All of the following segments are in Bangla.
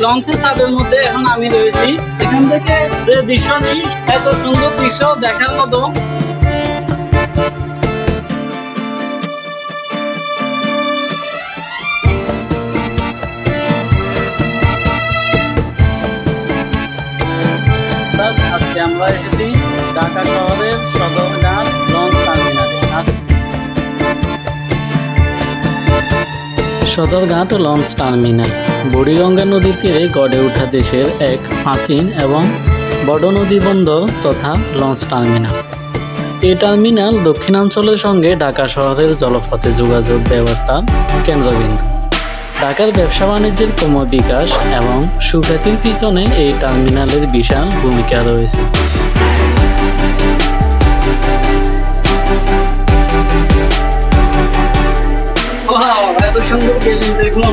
লঞ্চের ছাদের মধ্যে এখন আমি রয়েছি। এখান থেকে যে দৃশ্যটি এত সুন্দর দৃশ্য দেখার মতো। আজকে আমরা এসেছি ঢাকা শহরের সদরঘাট লঞ্চ টার্মিনালে। সদরঘাট লঞ্চ টার্মিনাল বুড়িগঙ্গা নদীর তীরে গড়ে ওঠা দেশের এক প্রাচীন এবং বড় নদী বন্দর তথা লঞ্চ টার্মিনাল। এই টার্মিনাল দক্ষিণাঞ্চলের সঙ্গে ঢাকা শহরের জলপথে যোগাযোগ ব্যবস্থার কেন্দ্রবিন্দু। ঢাকার ব্যবসা বাণিজ্যের ক্রমবিকাশ এবং সুখ্যাতির পিছনে এই টার্মিনালের বিশাল ভূমিকা রয়েছে। এত সুন্দর কেবিন দেখুন,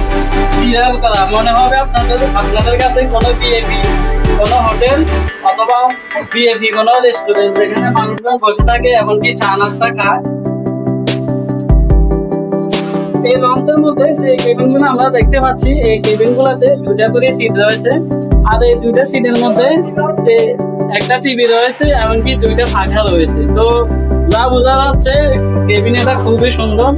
সিরিয়াল করা। মনে হবে আপনাদের কাছে কোনো ভিআইপি কোনো হোটেল অথবা ভিআইপি কোনো রেস্টুরেন্ট, যেখানে মানুষজন বসে থাকে এমনকি চা নাস্তা খায়। এই লঞ্চের মধ্যে যে কেবিনগুলো আমরা দেখতে পাচ্ছি, এই কেবিনগুলোতে দুইটা করে সিট রয়েছে। আর এই দুইটা সিটের মধ্যে একটা টিভি রয়েছে, এমনকি দুইটা পাখা রয়েছে। তো যা বোঝা যাচ্ছে কেবিনটা খুবই সুন্দর।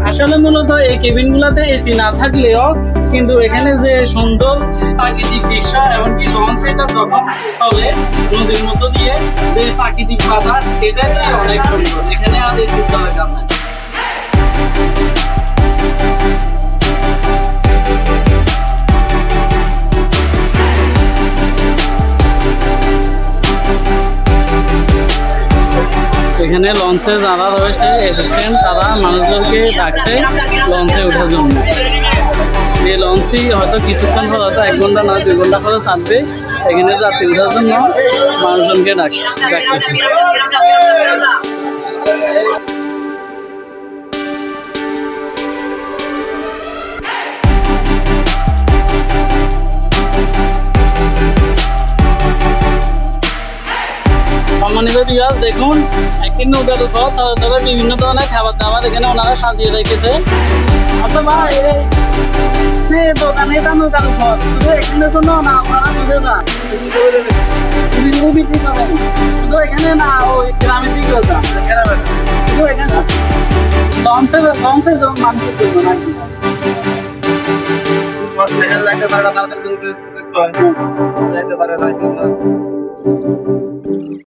আসলে মূলত এই কেবিনগুলোতে এসি না থাকলেও কিন্তু এখানে যে সুন্দর প্রাকৃতিক দৃশ্য, এমনকি লঞ্চ এটা যখন চলে নদীর মধ্য দিয়ে যে প্রাকৃতিক বাতাস, এটাই অনেক সুন্দর। এখানে আর এসি দরকার নাই। এখানে লঞ্চে যারা রয়েছে অ্যাসিস্ট্যান্ট, তারা মানুষজনকে ডাকছে লঞ্চে ওঠার জন্য। এই লঞ্চটি হয়তো কিছুক্ষণ পর, হয়তো 1 ঘন্টা না 2 ঘন্টা পরে ছাড়বে। এখানে যাত্রী ওঠার জন্য মানুষজনকে ডাকতেছে। সম্মানিত ভিউয়ার্স, দেখুন একটি নৌকার উপর তবে বিভিন্ন ধরনের খাবার দাবার এখানে ওনারা সাজিয়ে রেখেছে। আচ্ছা ভাই, দোকানে এটা নৌকার উপর, শুধু এখানে তো না, আপনারা বুঝে না বিক্রি করেন, শুধু এখানে না, ওই গ্রামের দিকে ওটা শুধু এখানে লঞ্চের মানুষের জন্য নাকি যাইতে পারে না।